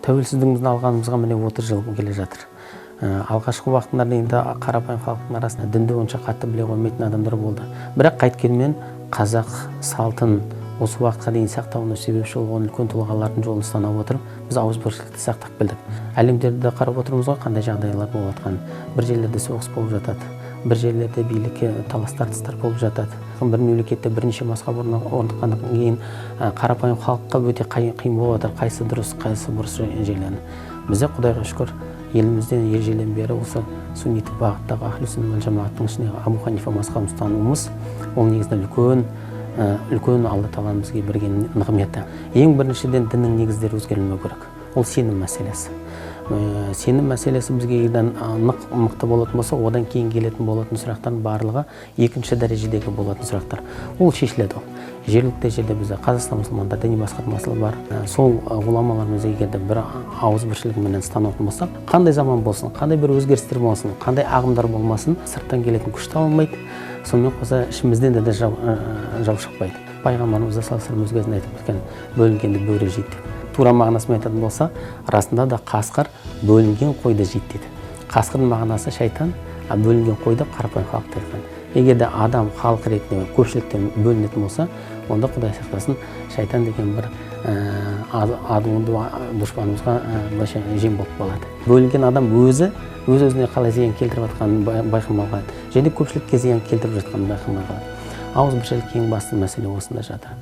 Тәуелсіздігімізді алғанымызға міне 30 жыл келе жатыр. Алғашқы уақыттарда енді қарапайым халықтың арасында дінді онша қатты біле қоймайтын адамдар болды. Бірақ қайткенмен қазақ салтын осы уақытқа дейін сақтауына себепші болған үлкен тұлғалардың жолын ұстана отырып, біз ауызбіршілікті сақтап келдік. Әлемдерді қарап отырмыз ғой, қандай жағдайлар болып жатқан. Бір жерлерде соғыс болып жатады, бір жерлерде билікке талас-тартыстар болып жатады. Бір мемлекетте бірнеше мазхаб орныққаннан кейін қарапайым халыққа өте қиын болып жатыр, қайсы дұрыс, қайсы бұрыс жерлерін. Бізде Құдайға шүкір, елімізде ежелден бері осы сунниттік бағыттағы ахлу сүнна вал жамааттың ішінде Абу Ханифа мазхабын ұстануымыз, ол негізінен үлкен Алла тағаланың бізге берген нығметі. Ең біріншіден діннің негіздері өзгерілмеу керек. Ол сенім мәселесі. Сенім мәселесі бізге егер мықты болатын болса, одан кейін келетін болатын сұрақтардың барлығы екінші дәрежедегі болатын сұрақтар. Ол шешіледі. Жергілікті жерде бізде Қазақстан мұсылмандар діни басқармасы бар. Сол ғұламаларымыз егер де бір ауызбіршілігімен ұстанатын болсақ, қандай заман болсын, қандай бір өзгерістер болсын, қандай ағымдар болмасын, сырттан келетін күш табылмайды. Сонымен қоса ішімізден де жау шықпайды. Пайғамбарымыз саллаллаху алейхи ва айтып кеткен, бөлінгенді бөрі жейді деп. Тура мағынасымен айтатын болса, расында да қасқыр бөлінген қойды жейді дейді. Қасқырдың мағынасы шайтан, а бөлінген қойды қарапайым халық айтқан. Егер де адам халық ретінде көпшіліктен бөлінетін болса, онда Құдай сақтасын, шайтан деген бір адуынды дұшпанымызға жем болып қалады. Бөлінген адам өз-өзіне қалай зиян келтіріп жатқанын байқамауға, және көпшілікке зиян келтіріп жатқанын байқамауға. Ауызбіршілік ең басты мәселе осында жатыр.